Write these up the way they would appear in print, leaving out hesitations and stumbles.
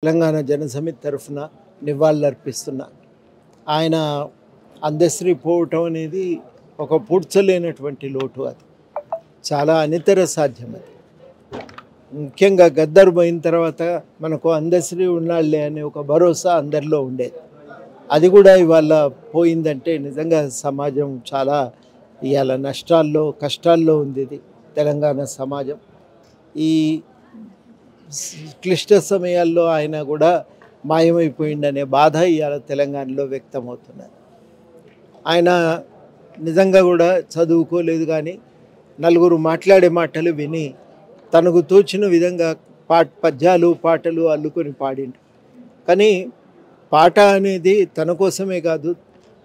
తెలంగాణ జనసమితి తరఫున నివాళులర్పిస్తున్నా. ఆయన అందశ్రీ పోవటం అనేది ఒక పూడ్చలేనటువంటి లోటు. అది చాలా అనితర సాధ్యం. అది ముఖ్యంగా గద్దర్ పోయిన తర్వాత మనకు అందశ్రీ ఉన్నాళ్లే అనే ఒక భరోసా అందరిలో ఉండేది. అది కూడా ఇవాళ పోయిందంటే నిజంగా సమాజం చాలా ఇవాళ నష్టాల్లో కష్టాల్లో ఉంది. ఇది తెలంగాణ సమాజం ఈ క్లిష్ట సమయాల్లో ఆయన కూడా మాయమైపోయిందనే బాధ ఇవాళ తెలంగాణలో వ్యక్తమవుతున్నది. ఆయన నిజంగా కూడా చదువుకోలేదు, కానీ నలుగురు మాట్లాడే మాటలు విని తనకు తోచిన విధంగా పద్యాలు పాటలు అల్లుకొని పాడిండు. కానీ పాట అనేది తన కోసమే కాదు,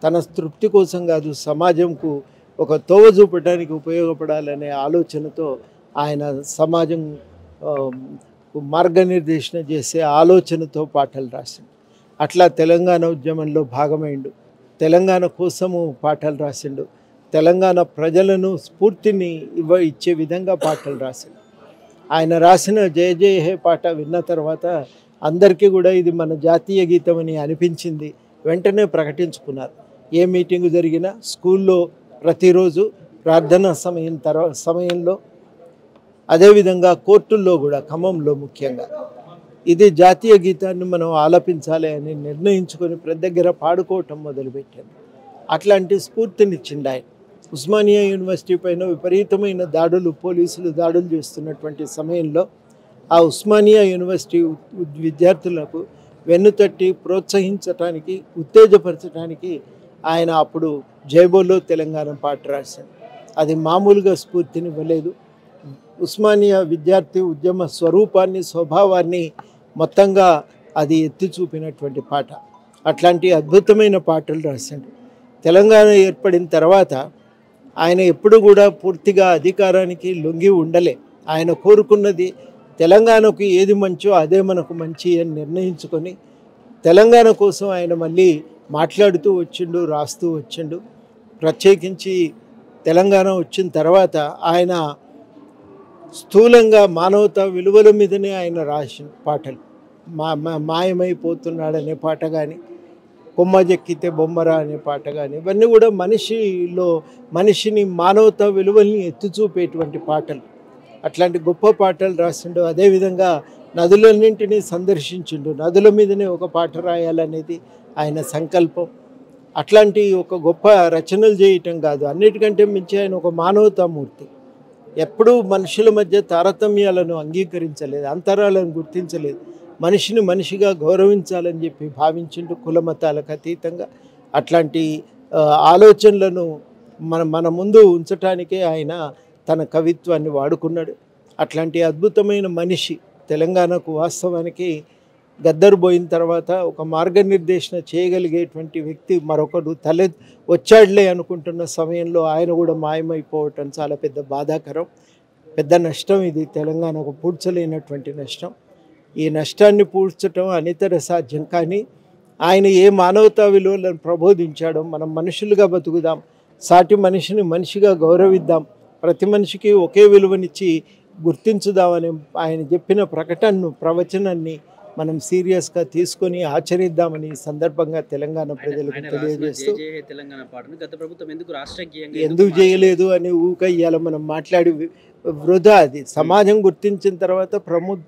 తన తృప్తి కోసం కాదు, సమాజంకు ఒక తోవ చూపడానికి ఉపయోగపడాలనే ఆలోచనతో ఆయన సమాజం మార్గనిర్దేశన చేసే ఆలోచనతో పాటలు రాసిండు. అట్లా తెలంగాణ ఉద్యమంలో భాగమైండు. తెలంగాణ కోసము పాటలు రాసిండు. తెలంగాణ ప్రజలను స్ఫూర్తిని ఇచ్చే విధంగా పాటలు రాసిండు. ఆయన రాసిన జయ జయ హే పాట విన్న తర్వాత అందరికీ కూడా ఇది మన జాతీయ గీతం అని అనిపించింది. వెంటనే ప్రకటించుకున్నారు. ఏ మీటింగు జరిగినా స్కూల్లో ప్రతిరోజు ప్రార్థనా సమయంలో అదేవిధంగా కోర్టుల్లో కూడా, ఖమ్మంలో ముఖ్యంగా ఇది జాతీయ గీతాన్ని మనం ఆలపించాలి అని నిర్ణయించుకొని ప్రతి దగ్గర పాడుకోవటం మొదలుపెట్టాను. అట్లాంటి స్ఫూర్తినిచ్చింది ఆయన. ఉస్మానియా యూనివర్సిటీ పైన విపరీతమైన దాడులు, పోలీసులు దాడులు చేస్తున్నటువంటి సమయంలో ఆ ఉస్మానియా యూనివర్సిటీ విద్యార్థులకు వెన్నుతట్టి ప్రోత్సహించడానికి, ఉత్తేజపరచడానికి ఆయన అప్పుడు జైబోలో తెలంగాణ పాట రాశాడు. అది మామూలుగా స్ఫూర్తినివ్వలేదు. ఉస్మానియా విద్యార్థి ఉద్యమ స్వరూపాన్ని, స్వభావాన్ని మొత్తంగా అది ఎత్తి చూపినటువంటి పాట. అట్లాంటి అద్భుతమైన పాటలు రాశాడు. తెలంగాణ ఏర్పడిన తర్వాత ఆయన ఎప్పుడు కూడా పూర్తిగా అధికారానికి లొంగి ఉండలే. ఆయన కోరుకున్నది తెలంగాణకు ఏది మంచో అదే మనకు మంచి అని నిర్ణయించుకొని తెలంగాణ కోసం ఆయన మళ్ళీ మాట్లాడుతూ వచ్చిండు, రాస్తూ వచ్చిండు. ప్రత్యేకించి తెలంగాణ వచ్చిన తర్వాత ఆయన స్థూలంగా మానవతా విలువల మీదనే ఆయన రాసిన పాటలు. మాయమైపోతున్నాడనే పాట కానీ, కొమ్మ జెక్కితే బొమ్మరా అనే పాట కానీ, ఇవన్నీ కూడా మనిషిని మానవతా విలువల్ని ఎత్తుచూపేటువంటి పాటలు. అట్లాంటి గొప్ప పాటలు రాసిండు. అదేవిధంగా నదులన్నింటినీ సందర్శించిండు. నదుల మీదనే ఒక పాట రాయాలనేది ఆయన సంకల్పం. అట్లాంటి ఒక గొప్ప రచనలు చేయటం కాదు, అన్నిటికంటే మించి ఆయన ఒక మానవతామూర్తి. ఎప్పుడూ మనుషుల మధ్య తారతమ్యాలను అంగీకరించలేదు, అంతరాలను గుర్తించలేదు. మనిషిని మనిషిగా గౌరవించాలని చెప్పి భావించిండు, కులమతాలకు అతీతంగా. అట్లాంటి ఆలోచనలను మన ముందు ఉంచటానికే ఆయన తన కవిత్వాన్ని వాడుకున్నాడు. అట్లాంటి అద్భుతమైన మనిషి తెలంగాణకు వాస్తవానికి గద్దర్ పోయిన తర్వాత ఒక మార్గనిర్దేశన చేయగలిగేటువంటి వ్యక్తి మరొకడు వచ్చాడులే అనుకుంటున్న సమయంలో ఆయన కూడా మాయమైపోవటం చాలా పెద్ద బాధాకరం, పెద్ద నష్టం. ఇది తెలంగాణకు పూడ్చలేనటువంటి నష్టం. ఈ నష్టాన్ని పూడ్చటం అనితర సాధ్యం. కానీ ఆయన ఏ మానవతా విలువలను ప్రబోధించాడో, మనం మనుషులుగా బతుకుదాం, సాటి మనిషిని మనిషిగా గౌరవిద్దాం, ప్రతి మనిషికి ఒకే విలువనిచ్చి గుర్తించుదామని ఆయన చెప్పిన ప్రవచనాన్ని మనం సీరియస్గా తీసుకొని ఆచరిద్దామని ఈ సందర్భంగా తెలంగాణ ప్రజలకు తెలియజేస్తూ, ఎందుకు చేయలేదు అని ఊకయ్యాల మనం మాట్లాడి వృధా. అది సమాజం గుర్తించిన తర్వాత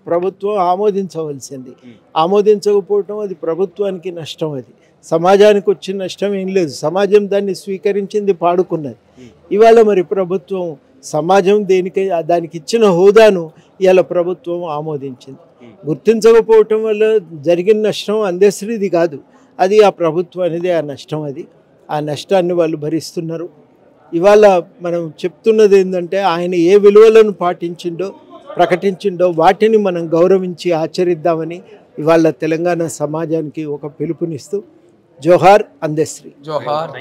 ప్రభుత్వం ఆమోదించవలసింది. ఆమోదించకపోవటం అది ప్రభుత్వానికి నష్టం. అది సమాజానికి వచ్చిన నష్టం ఏం లేదు. సమాజం దాన్ని స్వీకరించింది, పాడుకున్నది. ఇవాళ మరి ప్రభుత్వం సమాజం దానికి ఇచ్చిన హోదాను ఇవాళ ప్రభుత్వం ఆమోదించింది. గుర్తించకపోవటం వల్ల జరిగిన నష్టం అందశ్రీది కాదు, అది ఆ ప్రభుత్వం అనేది ఆ నష్టం. అది ఆ నష్టాన్ని వాళ్ళు భరిస్తున్నారు. ఇవాళ మనం చెప్తున్నది ఏంటంటే ఆయన ఏ విలువలను ప్రకటించిండో వాటిని మనం గౌరవించి ఆచరిద్దామని ఇవాళ తెలంగాణ సమాజానికి ఒక పిలుపునిస్తూ జోహార్ అందశ్రీ. జోహార్.